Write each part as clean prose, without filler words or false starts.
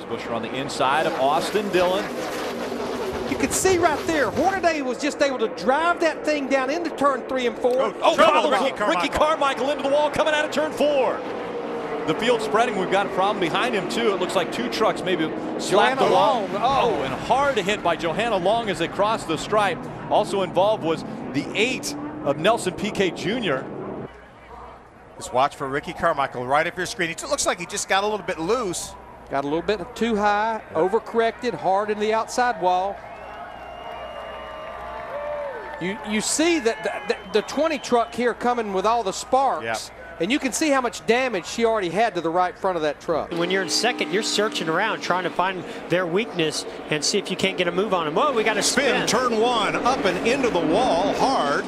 Busher on the inside of Austin Dillon. You can see right there, Hornaday was just able to drive that thing down into turn 3 and 4. Oh, trouble! Ricky Carmichael into the wall, coming out of turn 4. The field spreading. We've got a problem behind him too. It looks like 2 trucks maybe slapped the wall. Oh, and hard hit by Johanna Long as they crossed the stripe. Also involved was the 8 of Nelson Piquet Jr. Just watch for Ricky Carmichael right up your screen. It looks like he just got a little bit loose. Got a little bit too high, overcorrected, hard in the outside wall. You see that the 20 truck here coming with all the sparks. Yep. And you can see how much damage she already had to the right front of that truck. When you're in second, you're searching around trying to find their weakness and see if you can't get a move on them. Oh, we got a spin. Turn 1, up and into the wall, hard.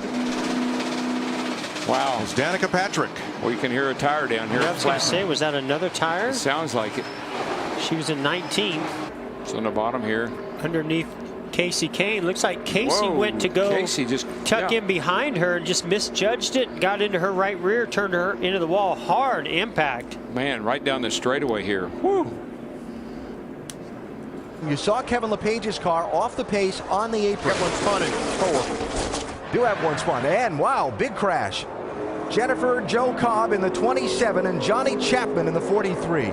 Wow. It's Danica Patrick. Well, you can hear a tire down here. I was going to say, was that another tire? It sounds like it. She was in 19th. It's on the bottom here. Underneath Casey Kane. Looks like Casey went to go tuck in behind her and just misjudged it. Got into her right rear, turned her into the wall. Hard impact. Man, right down the straightaway here. Woo. You saw Kevin LePage's car off the pace on the apron. Got one spun in 4. Do have one spun. And wow, big crash. Jennifer Jo Cobb in the 27 and Johnny Chapman in the 43.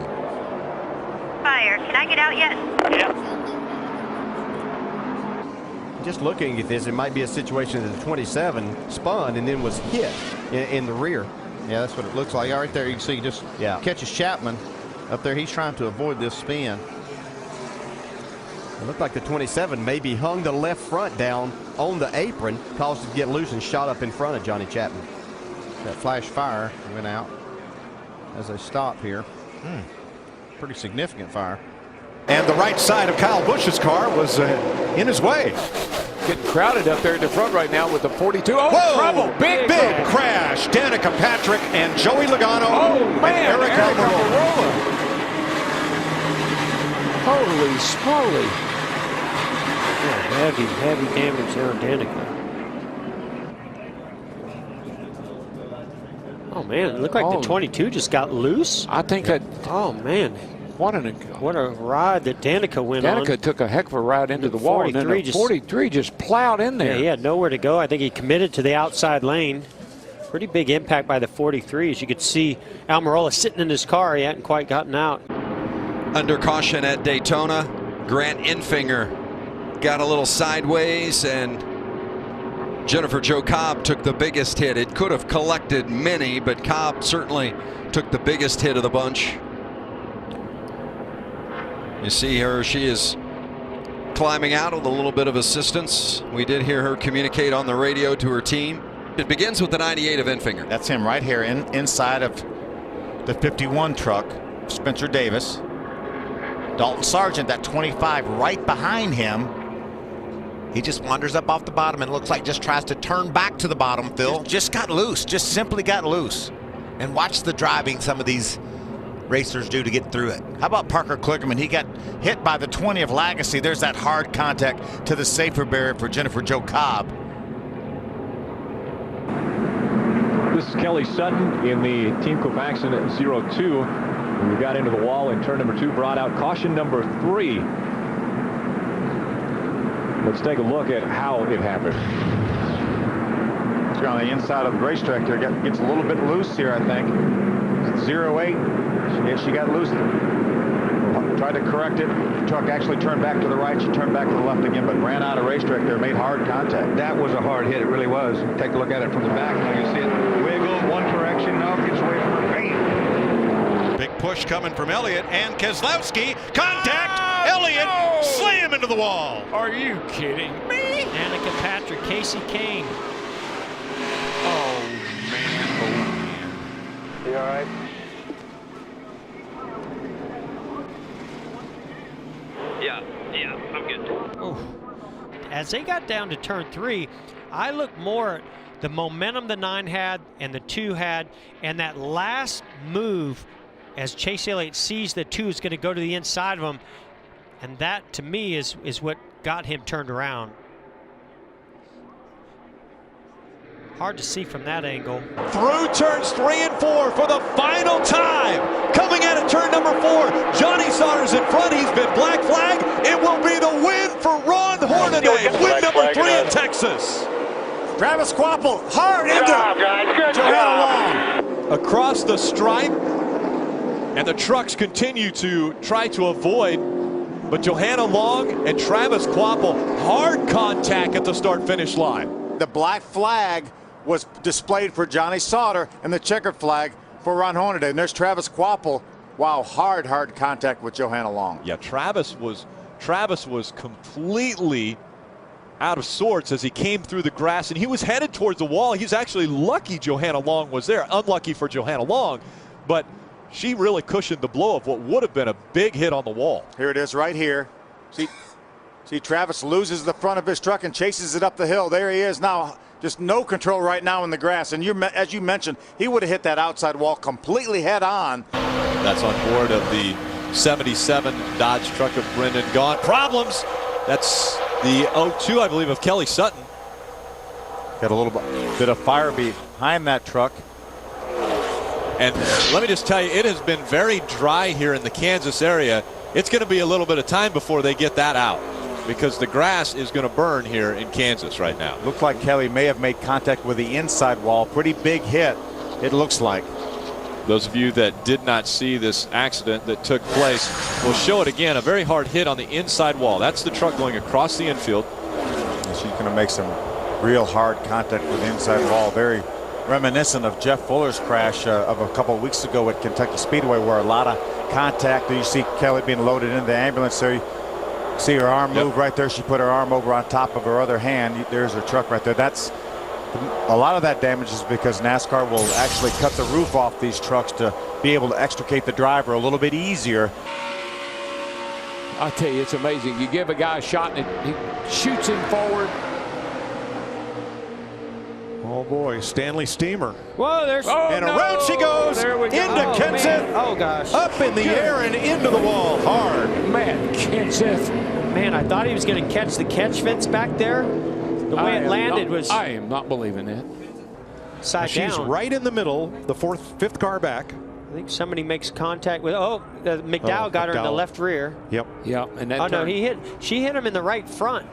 Fire. Can I get out yet? Yeah. Just looking at this, it might be a situation that the 27 spun and then was hit in the rear. Yeah, that's what it looks like. Right there, you can see just catches Chapman up there. He's trying to avoid this spin. It looked like the 27 maybe hung the left front down on the apron, caused it to get loose and shot up in front of Johnny Chapman. That flash fire went out as they stop here. Pretty significant fire. And the right side of Kyle Busch's car was in his way. Getting crowded up there in the front right now with the 42. Oh, Whoa, trouble. big crash. Danica Patrick and Joey Logano. Oh, man. And Eric Almirola. Holy smoly. Heavy damage there on Danica. Oh, man. It looked like the 22 just got loose. I think that. Oh, man. What a ride that Danica went on. Danica took a heck of a ride into the wall. And then the 43 just plowed in there. Yeah, he had nowhere to go. I think he committed to the outside lane. Pretty big impact by the 43. As you could see, Almirola sitting in his car. He hadn't quite gotten out. Under caution at Daytona, Grant Enfinger got a little sideways, and Jennifer Jo Cobb took the biggest hit. It could have collected many, but Cobb certainly took the biggest hit of the bunch. You see her, she is climbing out with a little bit of assistance. We did hear her communicate on the radio to her team. It begins with the 98 of Enfinger. That's him right here inside of the 51 truck. Spencer Davis. Dalton Sargent, that 25 right behind him. He just wanders up off the bottom and looks like just tries to turn back to the bottom, Phil. Just got loose, just simply got loose. And watch the driving some of these racers do to get through it. How about Parker Kligerman? He got hit by the 20 of Lagasse. There's that hard contact to the safer barrier for Jennifer Jo Cobb. This is Kelly Sutton in the Team Cofaxon at 02. We got into the wall in turn number 2, brought out caution number 3. Let's take a look at how it happened. On the inside of the racetrack there, gets a little bit loose here, I think. 08. She got loose. Tried to correct it. The truck actually turned back to the right. She turned back to the left again, but ran out of racetrack there. Made hard contact. That was a hard hit. It really was. Take a look at it from the back. Now you see it wiggle. One correction. Now it gets away from her. Bam. Big push coming from Elliott and Keselowski. Contact. Elliott slam into the wall. Are you kidding me? Danica Patrick, Casey Kane. Oh, man. You all right? Yeah, I'm good. Oh. As they got down to turn 3, I looked more at the momentum the 9 had and the 2 had, and that last move as Chase Elliott sees the 2 is going to go to the inside of him, and that to me is what got him turned around. Hard to see from that angle. Through turns 3 and 4 for the final time. Coming out of turn number 4, Johnny Sauter's in front. He's been black flagged. It will be the win for Ron Hornaday. Win number 3 in Texas. Travis Quapple hard into Johanna Long. Across the stripe. And the trucks continue to try to avoid. But Johanna Long and Travis Quapple, hard contact at the start-finish line. The black flag was displayed for Johnny Sauter and the checkered flag for Ron Hornaday. And there's Travis Quapple. Wow, hard contact with Johanna Long. Yeah, Travis was completely out of sorts as he came through the grass, and he was headed towards the wall. He's actually lucky Johanna Long was there. Unlucky for Johanna Long, but she really cushioned the blow of what would have been a big hit on the wall. Here it is right here. See, Travis loses the front of his truck and chases it up the hill. There he is now. Just no control right now in the grass. And as you mentioned, he would have hit that outside wall completely head on. That's on board of the 77 Dodge truck of Brendan Gaughan. Problems. That's the 02, I believe, of Kelly Sutton. Got a little bit of fire behind that truck. And let me just tell you, it has been very dry here in the Kansas area. It's going to be a little bit of time before they get that out, because the grass is going to burn here in Kansas right now. Looked like Kelly may have made contact with the inside wall. Pretty big hit, it looks like. Those of you that did not see this accident that took place will show it again. A very hard hit on the inside wall. That's the truck going across the infield. And she's going to make some real hard contact with the inside wall. Very reminiscent of Jeff Fuller's crash of a couple of weeks ago at Kentucky Speedway, where a lot of contact. You see Kelly being loaded into the ambulance there. See her arm move right there. She put her arm over on top of her other hand. There's her truck right there. That's a lot of that damage is because NASCAR will actually cut the roof off these trucks to be able to extricate the driver a little bit easier. I tell you, it's amazing. You give a guy a shot and he shoots him forward. Oh boy, Stanley Steamer. Whoa, there's and around she goes into Kenseth. Oh gosh. Up in the air and into the wall hard. Man, Kenseth. Man, I thought he was going to catch the catch fence back there. The way it landed was. I am not believing it. Side down. She's right in the middle, the fifth car back. I think somebody makes contact with. McDowell got her in the left rear. Yep. Yep. And no, she hit him in the right front.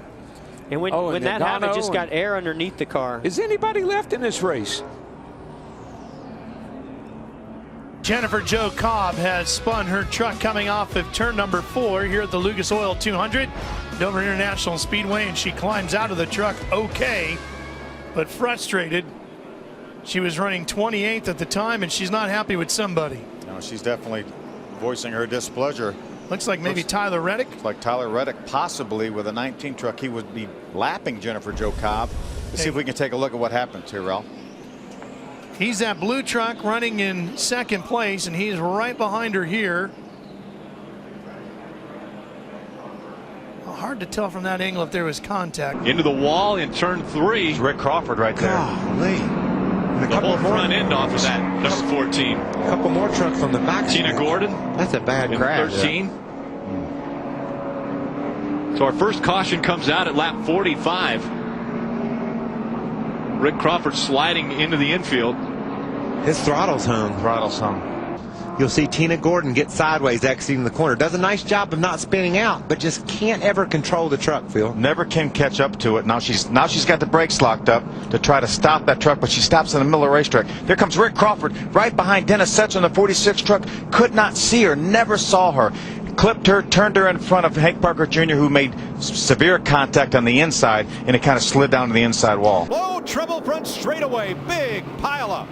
And when that happened, just got air underneath the car. Is anybody left in this race? Jennifer Jo Cobb has spun her truck coming off of turn number 4 here at the Lucas Oil 200 Dover International Speedway, and she climbs out of the truck okay, but frustrated. She was running 28th at the time, and she's not happy with somebody. No, she's definitely voicing her displeasure. Looks like maybe Tyler Reddick. Looks like Tyler Reddick, possibly with a 19 truck. He would be lapping Jennifer Jo Cobb. Let's see if we can take a look at what happens here, Ralph. He's that blue truck running in second place, and he's right behind her here. Well, hard to tell from that angle if there was contact. Into the wall in turn 3. It's Rick Crawford right there. Golly. The whole front end off of that, number 14. A couple more trucks on the back. Tina Gordon. That's a bad crash. 13. Yeah. So our first caution comes out at lap 45. Rick Crawford sliding into the infield. His throttle's hung. You'll see Tina Gordon get sideways exiting the corner. Does a nice job of not spinning out, but just can't ever control the truck, Phil. Never can catch up to it. Now she's got the brakes locked up to try to stop that truck, but she stops in the middle of the racetrack. There comes Rick Crawford right behind Dennis Setzer on the 46 truck. Could not see her, never saw her. Clipped her, turned her in front of Hank Parker Jr., who made severe contact on the inside, and it kind of slid down to the inside wall. Low treble front straightaway, big pile up.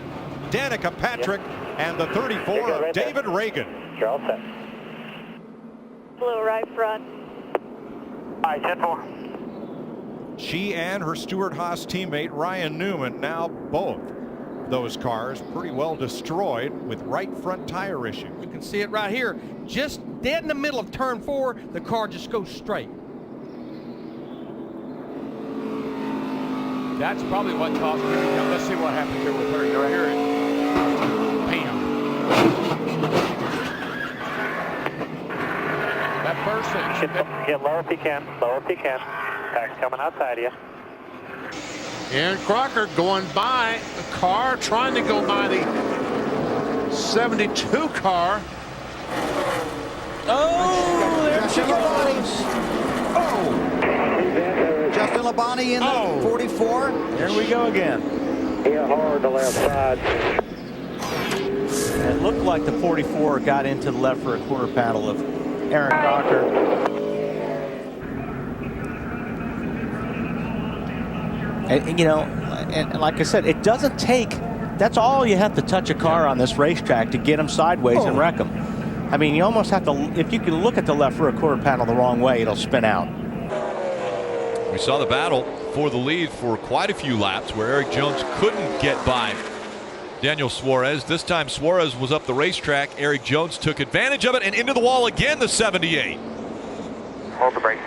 Danica Patrick and the 34 of David Reagan. You're all set. Blue right front. All right, 10-4. She and her Stewart-Haas teammate Ryan Newman, now both those cars pretty well destroyed with right front tire issue. You can see it right here. Just dead in the middle of turn 4, the car just goes straight. That's probably what caused her to come. Let's see what happens here with her. You'll hear it. Bam. That person. Get low if you can. Low if you can. Pack's coming outside of you. Aaron Crocker going by the car, trying to go by the 72 car. Oh, there she goes. Oh. Justin Labonte in the 44. There we go again. Yeah, hard to left side. It looked like the 44 got into the left for a quarter panel of Aaron Crocker. And, you know, and like I said, it doesn't take, that's all you have to touch a car on this racetrack to get them sideways and wreck them. I mean, you almost have to, if you can look at the left rear quarter panel the wrong way, it'll spin out. We saw the battle for the lead for quite a few laps where Eric Jones couldn't get by Daniel Suarez. This time Suarez was up the racetrack. Eric Jones took advantage of it and into the wall again, the 78. Hold the brake.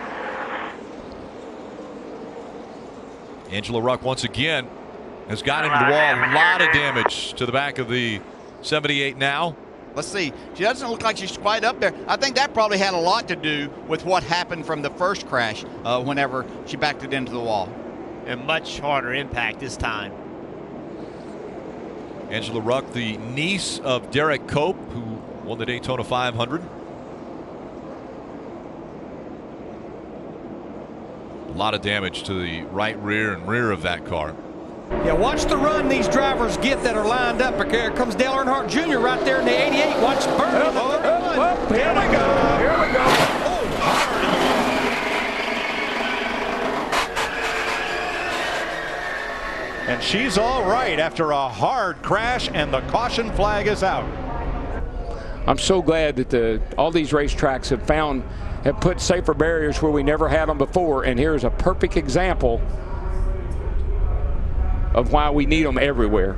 Angela Ruck once again has got into the wall. A lot of damage to the back of the 78 now. Let's see. She doesn't look like she's quite up there. I think that probably had a lot to do with what happened from the first crash whenever she backed it into the wall. And much harder impact this time. Angela Ruck, the niece of Derek Cope, who won the Daytona 500. A lot of damage to the right rear and rear of that car. Yeah, watch the run these drivers get that are lined up. Here comes Dale Earnhardt Jr. right there in the 88. Watch Bernie. Here we go. Here we go. And she's all right after a hard crash, and the caution flag is out. I'm so glad that all these racetracks have put safer barriers where we never had them before, and here's a perfect example of why we need them everywhere.